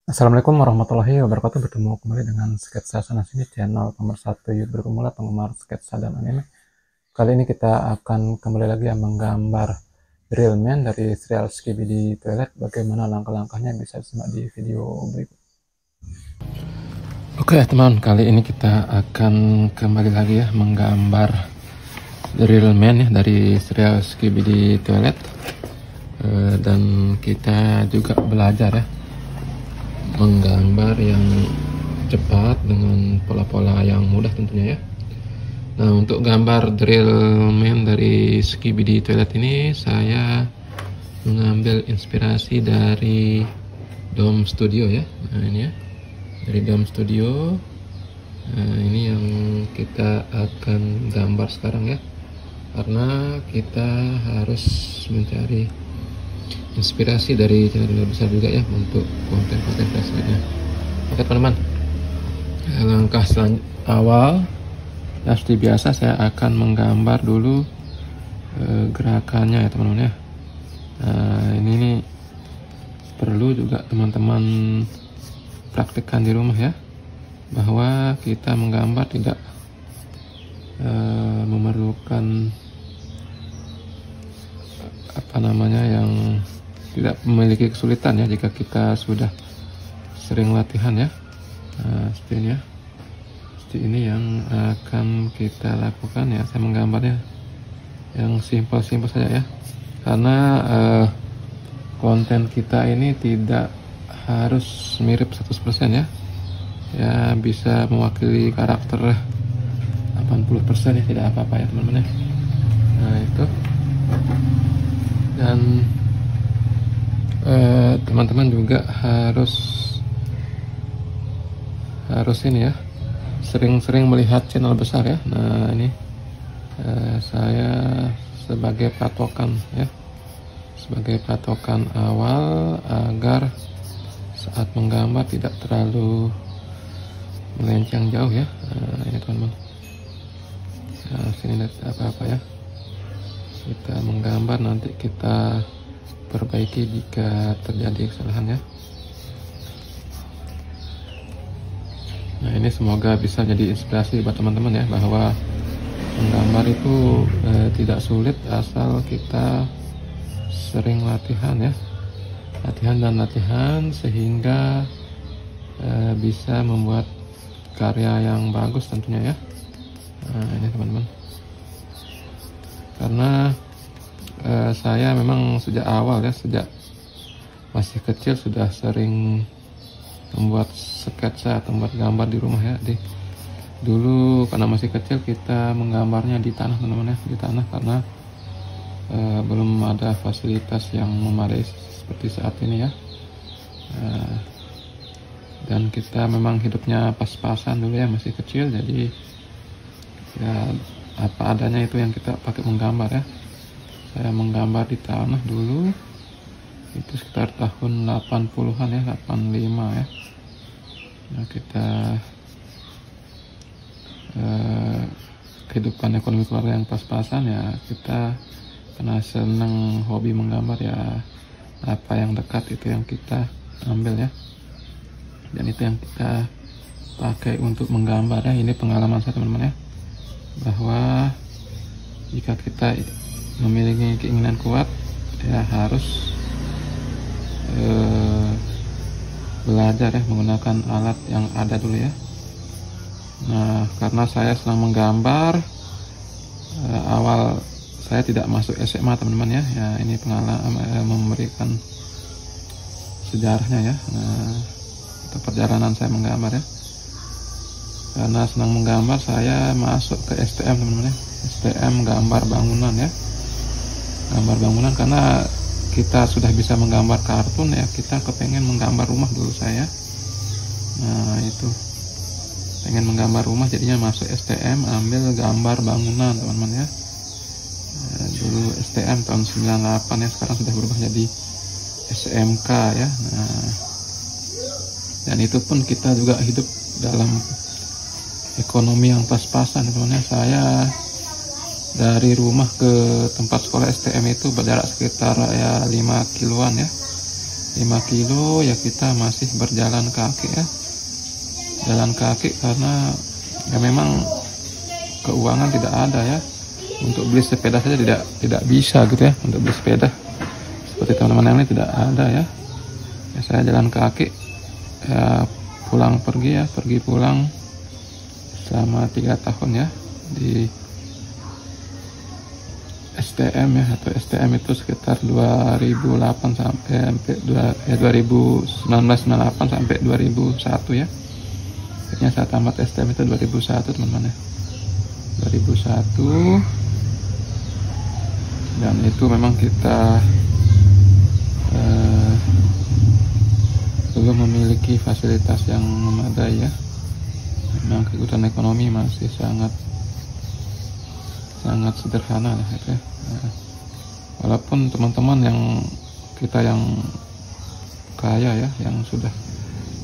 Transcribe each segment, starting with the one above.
Assalamualaikum warahmatullahi wabarakatuh. Bertemu kembali dengan Sketsa Sana Sini, channel nomor 1 YouTube berkumula penggemar sketsa dan anime. Kali ini kita akan kembali lagi menggambar Real Man dari serial Skibidi Toilet. Bagaimana langkah-langkahnya bisa disimak di video berikut. Oke teman, kali ini kita akan kembali lagi menggambar Real Man dari serial Skibidi Toilet. Dan kita juga belajar menggambar yang cepat dengan pola-pola yang mudah tentunya ya. Nah, untuk gambar Drill Man dari Skibidi Toilet ini saya mengambil inspirasi dari Dom Studio ya. Nah, ini ya. Dari Dom Studio. Nah, ini yang kita akan gambar sekarang ya. Karena kita harus mencari inspirasi dari channel besar juga ya untuk konten-konten selanjutnya. Oke teman-teman, langkah awal seperti biasa saya akan menggambar dulu gerakannya ya teman-teman ya. Nah, ini perlu juga teman-teman praktikkan di rumah ya, bahwa kita menggambar tidak memerlukan yang tidak memiliki kesulitan ya jika kita sudah sering latihan ya. Nah, seperti ini ya. Seperti ini yang akan kita lakukan ya. Saya menggambarnya yang simpel-simpel saja ya. Karena konten kita ini tidak harus mirip 100% ya. Ya bisa mewakili karakter 80% ya, tidak apa-apa ya teman-teman ya. Nah, itu. Dan teman-teman juga harus ini ya, sering-sering melihat channel besar ya. Nah, ini saya sebagai patokan ya, sebagai patokan awal agar saat menggambar tidak terlalu melenceng jauh ya. Nah, ini teman-teman. Nah, sini lihat apa-apa ya, kita menggambar, nanti kita perbaiki jika terjadi kesalahan ya. Nah, ini semoga bisa jadi inspirasi buat teman-teman ya, bahwa menggambar itu tidak sulit asal kita sering latihan ya, latihan sehingga bisa membuat karya yang bagus tentunya ya. Nah, ini teman-teman, karena saya memang sejak awal ya, sejak masih kecil sudah sering membuat sketsa atau membuat gambar di rumah ya. Dulu karena masih kecil kita menggambarnya di tanah teman-teman ya, di tanah, karena belum ada fasilitas yang memadai seperti saat ini ya. Dan kita memang hidupnya pas-pasan dulu ya, masih kecil, jadi ya apa adanya itu yang kita pakai menggambar ya. Saya menggambar di tanah dulu itu sekitar tahun 80-an ya, 85 ya. Nah, kita kehidupan ekonomi keluarga yang pas-pasan ya, kita karena senang hobi menggambar ya, apa yang dekat itu yang kita ambil ya, dan itu yang kita pakai untuk menggambar ya. Ini pengalaman saya teman-teman ya, bahwa jika kita memiliki keinginan kuat ya, harus belajar ya menggunakan alat yang ada dulu ya. Nah, karena saya sedang menggambar, awal saya tidak masuk SMA teman-teman ya. Ya, ini pengalaman memberikan sejarahnya ya. Nah, itu perjalanan saya menggambar ya. Karena senang menggambar, saya masuk ke STM teman-teman ya. STM gambar bangunan ya, gambar bangunan, karena kita sudah bisa menggambar kartun ya, kita kepengen menggambar rumah dulu saya. Nah, itu pengen menggambar rumah, jadinya masuk STM ambil gambar bangunan teman-teman ya. Dulu STM tahun 98 ya, sekarang sudah berubah jadi SMK ya. Nah, dan itu pun kita juga hidup dalam ekonomi yang pas-pasan teman-teman ya. Saya dari rumah ke tempat sekolah STM itu berjarak sekitar ya 5 kiloan ya, 5 kilo ya kita masih berjalan kaki ya, jalan kaki karena ya memang keuangan tidak ada ya, untuk beli sepeda saja tidak bisa gitu ya, untuk beli sepeda seperti teman-teman yang ini tidak ada ya. Saya jalan kaki ya, pulang pergi ya, pergi pulang selama 3 tahun ya di STM ya, atau STM itu sekitar 2008 sampai 1998 sampai 2001 ya. Akhirnya saya tamat STM itu 2001 teman-teman ya, 2001. Dan itu memang kita belum memiliki fasilitas yang memadai ya. Memang kebutuhan ekonomi masih sangat sederhana lah gitu ya. Walaupun teman-teman yang kita yang kaya ya, yang sudah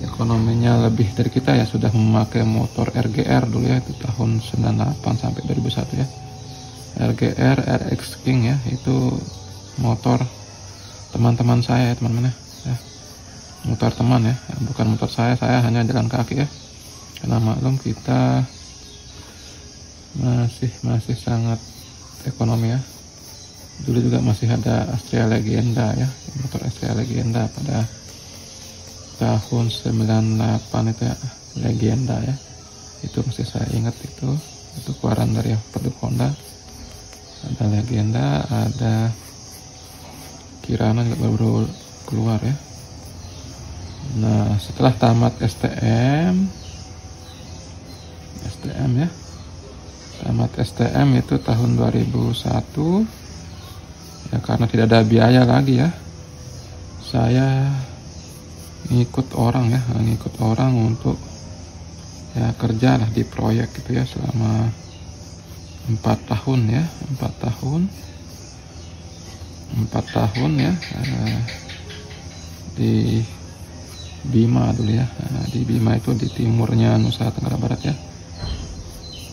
ekonominya lebih dari kita ya, sudah memakai motor RGR dulu ya, itu tahun 98 sampai 2001 ya. RGR RX King ya, itu motor teman-teman saya ya teman-teman ya, motor teman ya, bukan motor saya hanya jalan kaki ya, karena maklum kita masih sangat ekonomi ya. Dulu juga masih ada Astrea Legenda ya, motor Astrea Legenda pada tahun 98 itu ya, Legenda ya, itu masih saya ingat, itu keluaran dari produk Honda. Ada Legenda, ada Kirana juga baru keluar ya. Nah setelah tamat STM ya, tamat STM itu tahun 2001 ya, karena tidak ada biaya lagi ya, saya ngikut orang untuk ya kerja lah di proyek gitu ya, selama 4 tahun ya, 4 tahun ya, di Bima dulu ya. Di Bima itu di timurnya Nusa Tenggara Barat ya,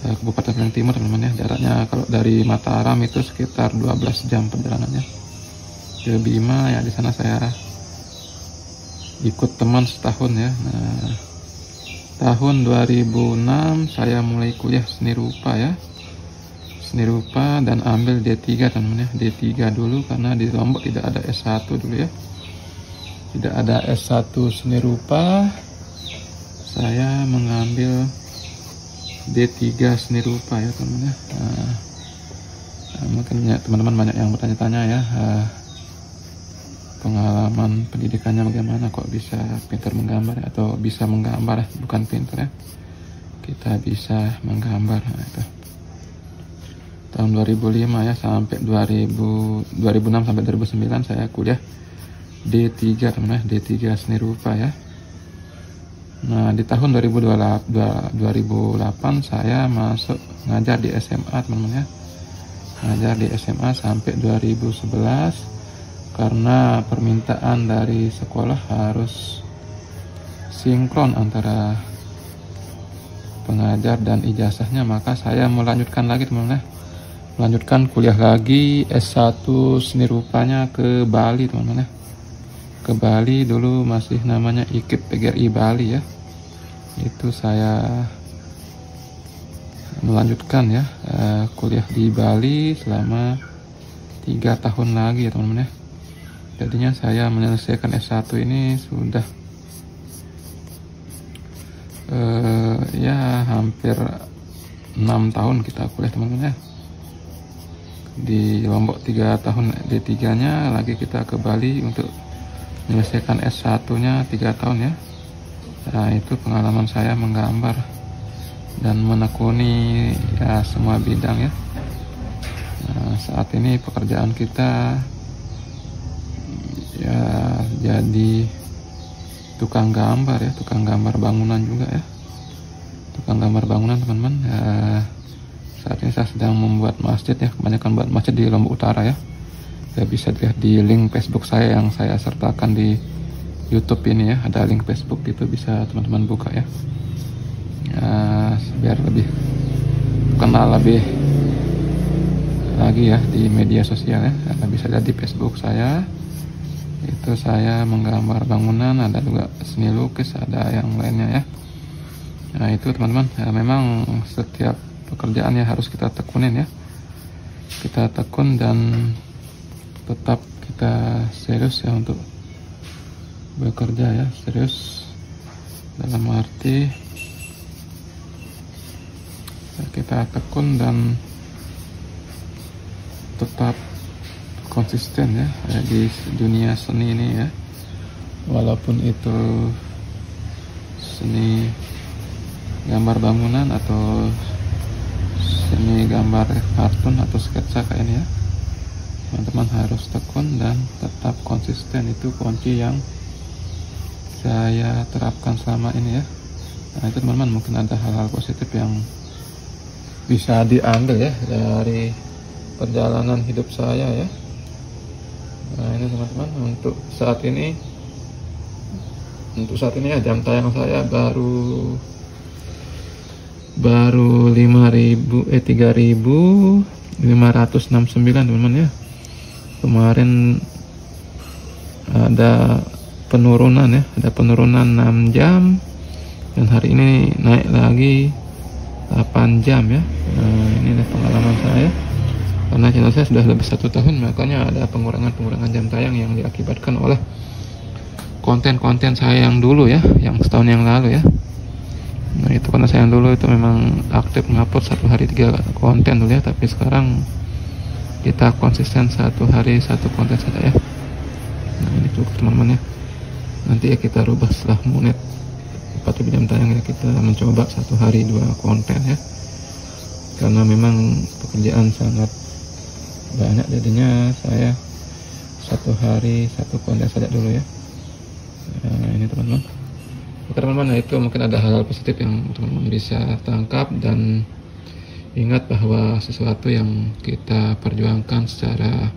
Kabupaten Penang Timur teman-teman ya. Jaraknya kalau dari Mataram itu sekitar 12 jam perjalanannya ke Bima ya. Di sana saya ikut teman setahun ya. Nah tahun 2006 saya mulai kuliah seni rupa ya, seni rupa, dan ambil D3 teman-teman ya, D3 dulu karena di Lombok tidak ada S1 dulu ya, tidak ada S1 seni rupa. Saya mengambil D3 seni rupa ya teman-teman ya. Mungkin teman-teman banyak yang bertanya-tanya ya, pengalaman pendidikannya bagaimana kok bisa pintar menggambar ya, atau bisa menggambar ya, bukan pintar ya, kita bisa menggambar. Nah, itu tahun 2005 ya sampai 2006 sampai 2009 saya kuliah D3 teman-teman, D3 seni rupa ya. Nah di tahun 2008 saya masuk ngajar di SMA teman-teman ya, ngajar di SMA sampai 2011 karena permintaan dari sekolah harus sinkron antara pengajar dan ijazahnya, maka saya melanjutkan lagi teman-teman, melanjutkan kuliah lagi S1 seni rupanya ke Bali teman-teman ya, ke Bali dulu masih namanya IKIP PGRI Bali ya. Itu saya melanjutkan ya, kuliah di Bali selama 3 tahun lagi ya teman-teman ya. Jadinya saya menyelesaikan S1 ini sudah ya hampir 6 tahun kita kuliah teman-teman ya. Di Lombok 3 tahun D3 nya, lagi kita ke Bali untuk menyelesaikan S1 nya 3 tahun ya. Nah itu pengalaman saya menggambar dan menekuni ya semua bidang ya. Nah, saat ini pekerjaan kita ya jadi tukang gambar ya, tukang gambar bangunan juga ya, tukang gambar bangunan teman-teman ya. Saat ini saya sedang membuat masjid ya, kebanyakan buat masjid di Lombok Utara ya. Ya bisa dilihat di link Facebook saya yang saya sertakan di YouTube ini ya, ada link Facebook itu, bisa teman-teman buka ya. Ya biar lebih kenal lebih lagi ya di media sosial ya, bisa lihat di Facebook saya. Itu saya menggambar bangunan, ada juga seni lukis, ada yang lainnya ya. Nah itu teman-teman, ya, memang setiap pekerjaan ya harus kita tekunin ya. Kita tekun dan tetap kita serius ya untuk bekerja ya, serius dalam arti kita tekun dan tetap konsisten ya, di dunia seni ini ya, walaupun itu seni gambar bangunan atau seni gambar kartun atau sketsa kayak ini ya, teman-teman harus tekun dan tetap konsisten. Itu kunci yang saya terapkan selama ini ya. Nah itu teman-teman, mungkin ada hal-hal positif yang bisa diambil ya dari perjalanan hidup saya ya. Nah ini teman-teman, untuk saat ini ya jam tayang saya baru 3.569 teman-teman ya. Kemarin ada penurunan ya, ada penurunan 6 jam dan hari ini naik lagi 8 jam ya. Nah ini adalah pengalaman saya, karena channel saya sudah lebih 1 tahun, makanya ada pengurangan jam tayang yang diakibatkan oleh konten-konten saya yang dulu ya, yang setahun yang lalu ya. Nah itu karena saya yang dulu itu memang aktif ngupload 1 hari 3 konten dulu ya, tapi sekarang kita konsisten 1 hari 1 konten saja ya. Nah ini cukup teman-teman ya, nanti ya kita rubah setelah menit 40 jam tayang ya, kita mencoba 1 hari 2 konten ya, karena memang pekerjaan sangat banyak, jadinya saya 1 hari 1 konten saja dulu ya. Nah ini teman-teman, oke teman-teman, nah itu mungkin ada hal-hal positif yang teman-teman bisa tangkap, dan ingat bahwa sesuatu yang kita perjuangkan secara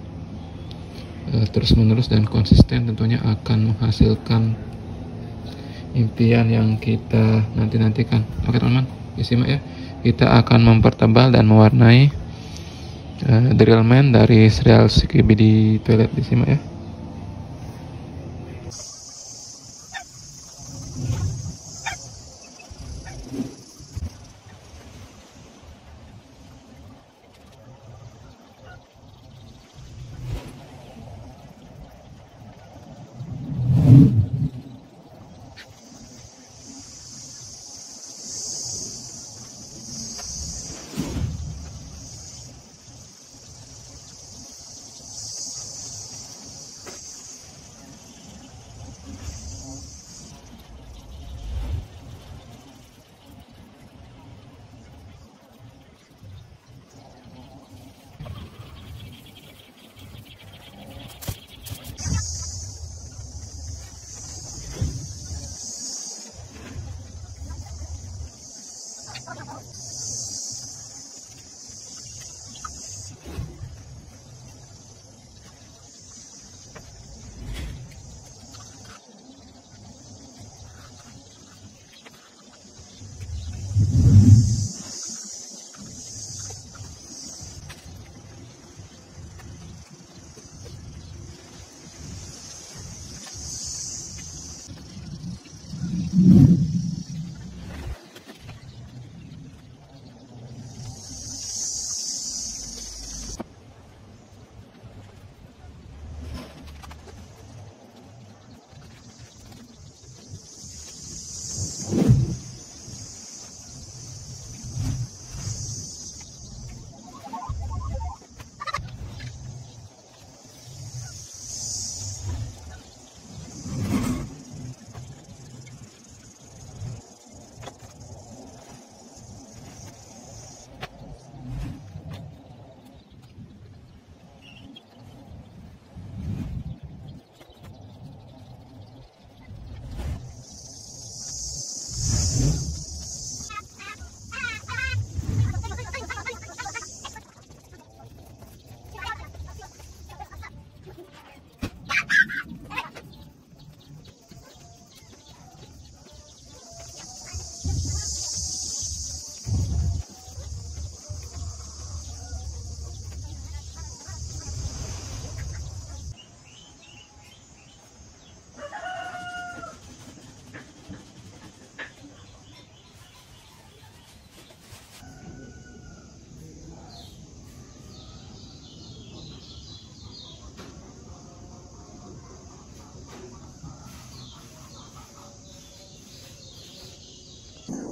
terus-menerus dan konsisten tentunya akan menghasilkan impian yang kita nantikan. Oke teman-teman, disimak ya. Kita akan mempertebal dan mewarnai drill man dari serial Skibidi Toilet, disimak ya.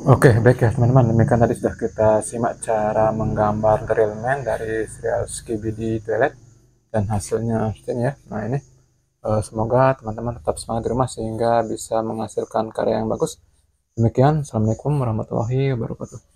Oke, baik ya teman-teman. Demikian tadi sudah kita simak cara menggambar drill man dari serial Skibidi Toilet dan hasilnya seperti ini ya. Nah ini semoga teman-teman tetap semangat di rumah sehingga bisa menghasilkan karya yang bagus. Demikian, Assalamualaikum warahmatullahi wabarakatuh.